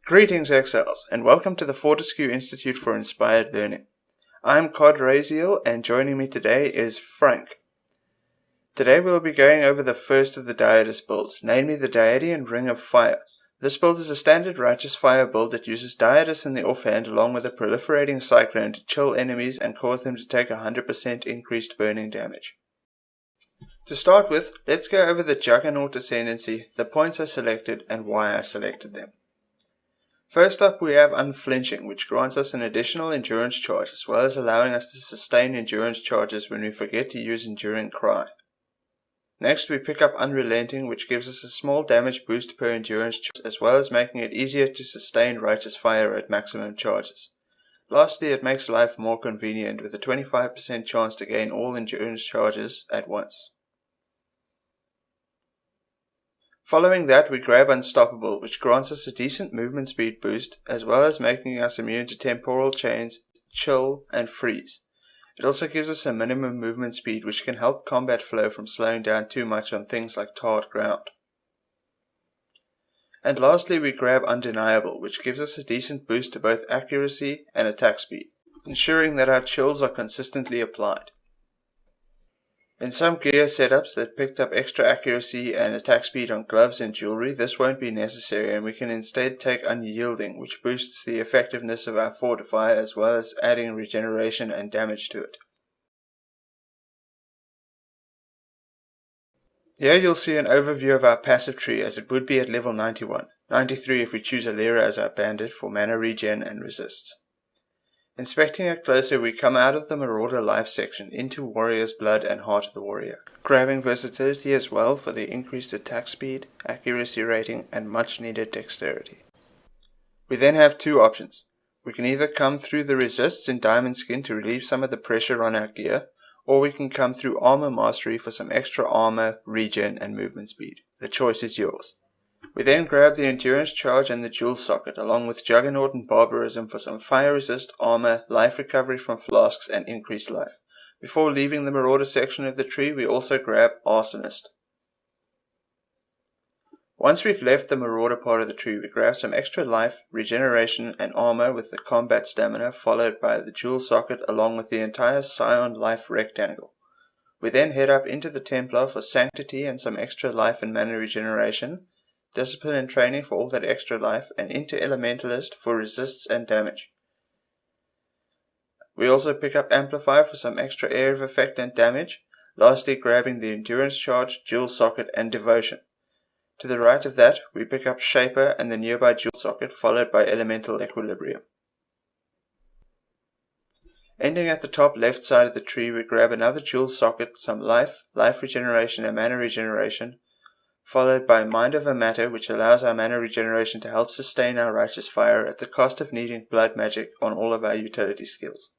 Greetings Exiles, and welcome to the Fortesque Institute for Inspired Learning. I'm CodRayZeal, and joining me today is Frank. Today we'll be going over the first of the Dyadus builds, namely the Dyadian Ring of Fire. This build is a standard righteous fire build that uses Dyadus in the offhand along with a proliferating Cyclone to chill enemies and cause them to take 100% increased burning damage. To start with, let's go over the Juggernaut Ascendancy, the points I selected, and why I selected them. First up we have Unflinching, which grants us an additional endurance charge as well as allowing us to sustain endurance charges when we forget to use Enduring Cry. Next we pick up Unrelenting, which gives us a small damage boost per endurance charge as well as making it easier to sustain Righteous Fire at maximum charges. Lastly, it makes life more convenient with a 25% chance to gain all endurance charges at once. Following that we grab Unstoppable, which grants us a decent movement speed boost as well as making us immune to temporal chains, chill and freeze. It also gives us a minimum movement speed which can help combat flow from slowing down too much on things like tarred ground. And lastly we grab Undeniable, which gives us a decent boost to both accuracy and attack speed, ensuring that our chills are consistently applied. In some gear setups that picked up extra accuracy and attack speed on gloves and jewelry, this won't be necessary and we can instead take Unyielding, which boosts the effectiveness of our Fortify as well as adding regeneration and damage to it. Here you'll see an overview of our passive tree as it would be at level 91, 93 if we choose Alira as our bandit for mana regen and resists. Inspecting it closer, we come out of the Marauder Life section into Warrior's Blood and Heart of the Warrior, grabbing versatility as well for the increased attack speed, accuracy rating and much needed dexterity. We then have two options. We can either come through the Resists in Diamond Skin to relieve some of the pressure on our gear, or we can come through Armor Mastery for some extra armor, regen and movement speed. The choice is yours. We then grab the Endurance Charge and the Jewel Socket along with Juggernaut and Barbarism for some fire resist, armor, life recovery from flasks and increased life. Before leaving the Marauder section of the tree we also grab Arsonist. Once we've left the Marauder part of the tree we grab some extra life, regeneration and armor with the combat stamina followed by the Jewel Socket along with the entire Scion life rectangle. We then head up into the Templar for Sanctity and some extra life and mana regeneration, Discipline and Training for all that extra life, and into Elementalist for resists and damage. We also pick up Amplify for some extra area of effect and damage, lastly grabbing the Endurance Charge, Jewel Socket and Devotion. To the right of that we pick up Shaper and the nearby Jewel Socket followed by Elemental Equilibrium. Ending at the top left side of the tree we grab another Jewel Socket, some life, life regeneration and mana regeneration, followed by Mind Over Matter, which allows our mana regeneration to help sustain our Righteous Fire at the cost of needing blood magic on all of our utility skills.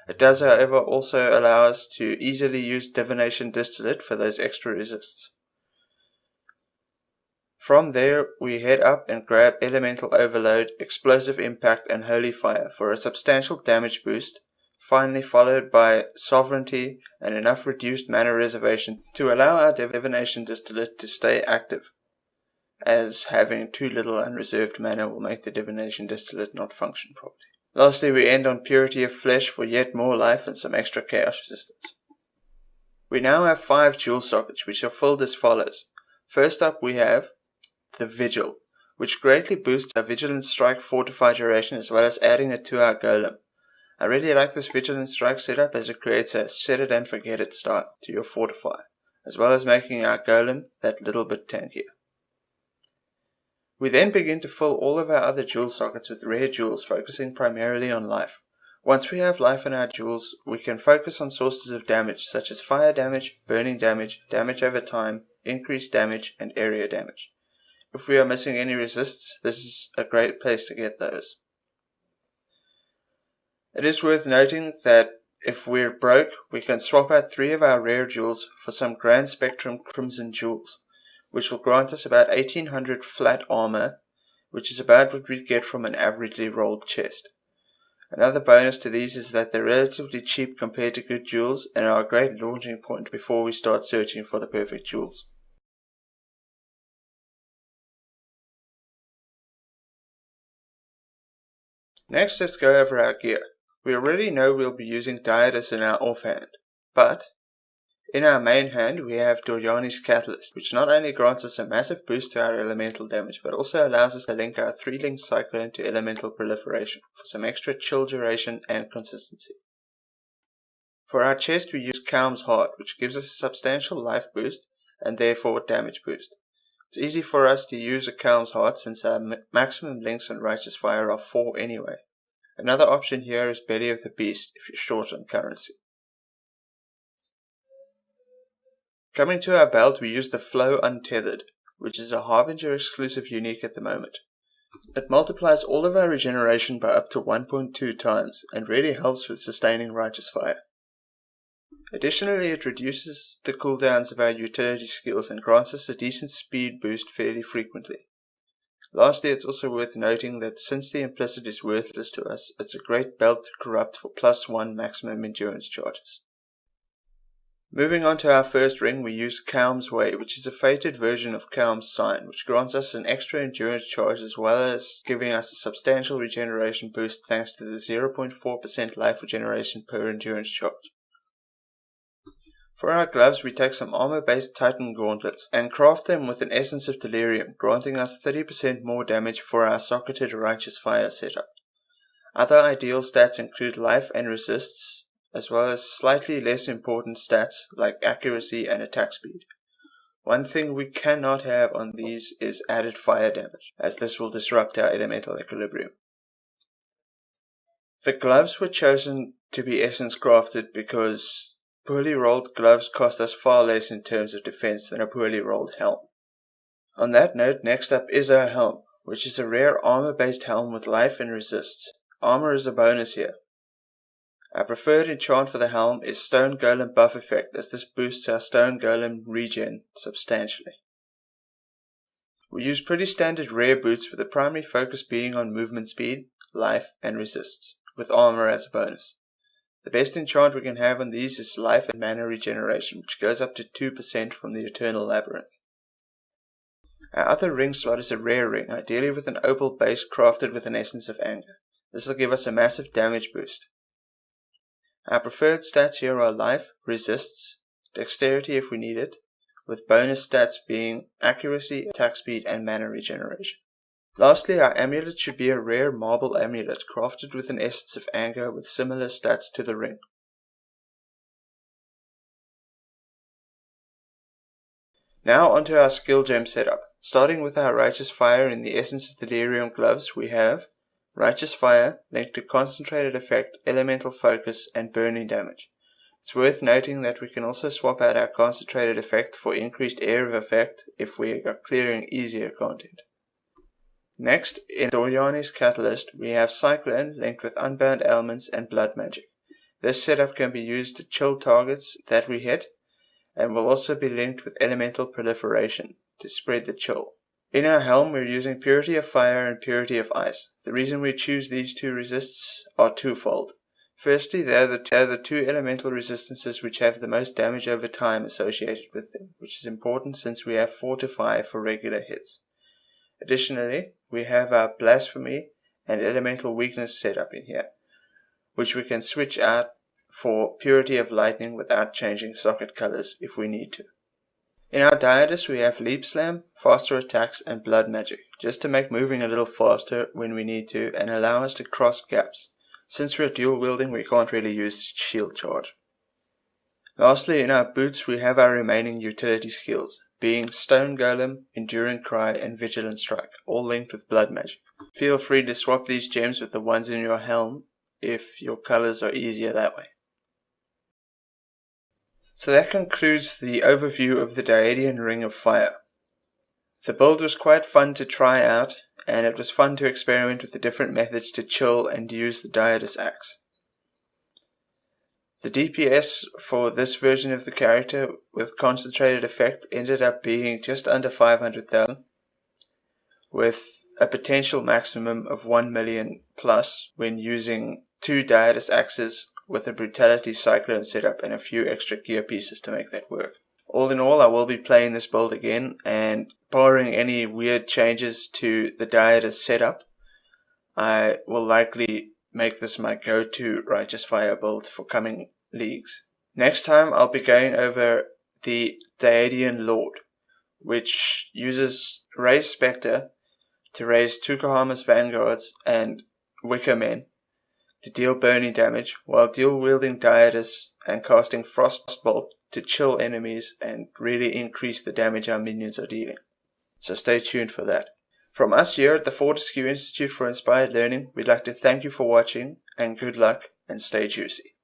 It does however also allow us to easily use Divination Distillate for those extra resists. From there we head up and grab Elemental Overload, Explosive Impact and Holy Fire for a substantial damage boost, finally followed by Sovereignty and enough reduced mana reservation to allow our Divination Distillate to stay active, as having too little unreserved mana will make the Divination Distillate not function properly. Lastly we end on Purity of Flesh for yet more life and some extra chaos resistance. We now have 5 Jewel Sockets which are filled as follows. First up we have the Vigil, which greatly boosts our Vigilant Strike Fortify duration as well as adding it to our Golem. I really like this Vigilant Strike setup as it creates a set it and forget it style to your Fortify, as well as making our Golem that little bit tankier. We then begin to fill all of our other Jewel Sockets with rare jewels, focusing primarily on life. Once we have life in our jewels, we can focus on sources of damage such as fire damage, burning damage, damage over time, increased damage and area damage. If we are missing any resists, this is a great place to get those. It is worth noting that if we're broke, we can swap out 3 of our rare jewels for some Grand Spectrum Crimson jewels, which will grant us about 1800 flat armor, which is about what we'd get from an averagely rolled chest. Another bonus to these is that they're relatively cheap compared to good jewels and are a great launching point before we start searching for the perfect jewels. Next, let's go over our gear. We already know we'll be using Dyadus in our offhand, but in our main hand we have Doryani's Catalyst, which not only grants us a massive boost to our elemental damage, but also allows us to link our 3-link Cyclone to elemental proliferation for some extra chill duration and consistency. For our chest we use Kaum's Heart, which gives us a substantial life boost and therefore damage boost. It's easy for us to use a Kaum's Heart since our maximum links on Righteous Fire are 4 anyway. Another option here is Belly of the Beast if you're short on currency. Coming to our belt, we use the Flow Untethered, which is a Harbinger exclusive unique at the moment. It multiplies all of our regeneration by up to 1.2 times and really helps with sustaining Righteous Fire. Additionally, it reduces the cooldowns of our utility skills and grants us a decent speed boost fairly frequently. Lastly, it's also worth noting that since the implicit is worthless to us, it's a great belt to corrupt for +1 maximum endurance charges. Moving on to our first ring, we use Kaum's Way, which is a fated version of Kaum's Sign, which grants us an extra endurance charge as well as giving us a substantial regeneration boost thanks to the 0.4% life regeneration per endurance charge. For our gloves, we take some armor-based Titan gauntlets and craft them with an Essence of Delirium, granting us 30% more damage for our socketed Righteous Fire setup. Other ideal stats include life and resists, as well as slightly less important stats like accuracy and attack speed. One thing we cannot have on these is added fire damage, as this will disrupt our elemental equilibrium. The gloves were chosen to be essence crafted because poorly rolled gloves cost us far less in terms of defense than a poorly rolled helm. On that note, next up is our helm, which is a rare armor-based helm with life and resists. Armor is a bonus here. Our preferred enchant for the helm is Stone Golem Buff Effect, as this boosts our Stone Golem regen substantially. We use pretty standard rare boots with the primary focus being on movement speed, life and resists, with armor as a bonus. The best enchant we can have on these is life and mana regeneration, which goes up to 2% from the Eternal Labyrinth. Our other ring slot is a rare ring, ideally with an opal base crafted with an Essence of Anger. This will give us a massive damage boost. Our preferred stats here are life, resists, dexterity if we need it, with bonus stats being accuracy, attack speed and mana regeneration. Lastly, our amulet should be a rare marble amulet crafted with an Essence of Anger with similar stats to the ring. Now onto our skill gem setup. Starting with our Righteous Fire in the Essence of Delirium gloves, we have Righteous Fire linked to Concentrated Effect, Elemental Focus and Burning Damage. It's worth noting that we can also swap out our Concentrated Effect for increased Area of Effect if we are clearing easier content. Next, in Doryani's Catalyst, we have Cyclone linked with Unbound Elements and Blood Magic. This setup can be used to chill targets that we hit, and will also be linked with Elemental Proliferation to spread the chill. In our helm, we're using Purity of Fire and Purity of Ice. The reason we choose these two resists are twofold. Firstly, they are the two elemental resistances which have the most damage over time associated with them, which is important since we have Fortify for regular hits. Additionally, we have our Blasphemy and Elemental Weakness setup in here, which we can switch out for Purity of Lightning without changing socket colors if we need to. In our Dyadus, we have Leap Slam, Faster Attacks and Blood Magic, just to make moving a little faster when we need to and allow us to cross gaps. Since we're dual wielding, we can't really use Shield Charge. Lastly, in our boots, we have our remaining utility skills, being Stone Golem, Enduring Cry and Vigilant Strike, all linked with Blood Magic. Feel free to swap these gems with the ones in your helm if your colors are easier that way. So that concludes the overview of the Dyadian Ring of Fire. The build was quite fun to try out, and it was fun to experiment with the different methods to chill and use the Dyadus axe. The DPS for this version of the character with concentrated effect ended up being just under 500,000, with a potential maximum of 1 million plus when using 2 Dyadus axes with a Brutality Cyclone setup and a few extra gear pieces to make that work. All in all, I will be playing this build again, and barring any weird changes to the Dyadus setup, I will likely make this my go-to Righteous Fire build for coming leagues. Next time I'll be going over the Dyadian Lord, which uses Raise Spectre to raise Tukahama's Vanguards and Wicker Men to deal burning damage, while dual-wielding Dyadus and casting Frostbolt to chill enemies and really increase the damage our minions are dealing. So stay tuned for that. From us here at the Fortesque Institute for Inspired Learning, we'd like to thank you for watching, and good luck, and stay juicy.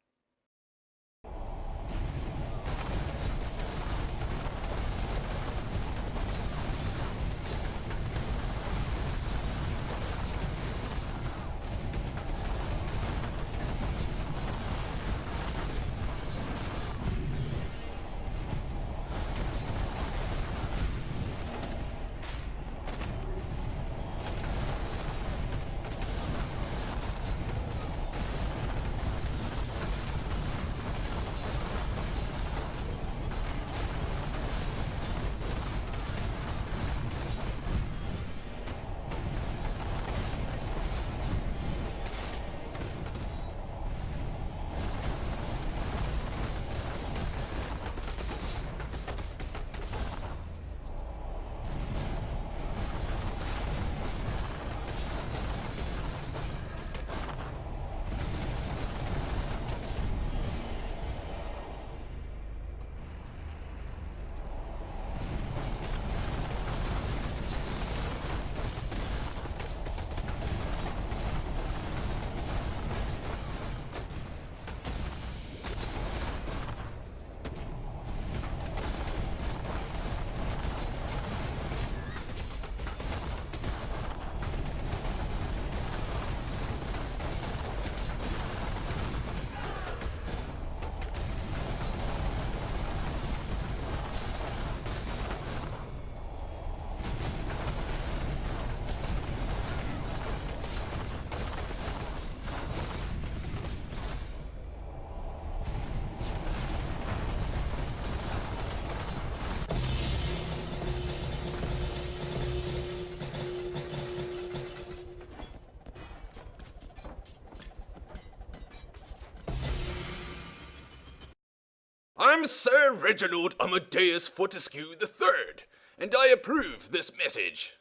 I'm Sir Reginald Amadeus Fortesque III, and I approve this message.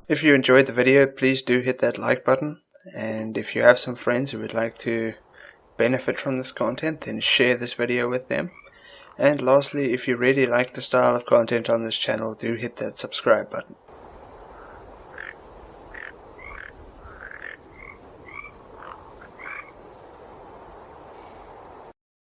If you enjoyed the video, please do hit that like button, and if you have some friends who would like to benefit from this content, then share this video with them. And lastly, if you really like the style of content on this channel, do hit that subscribe button.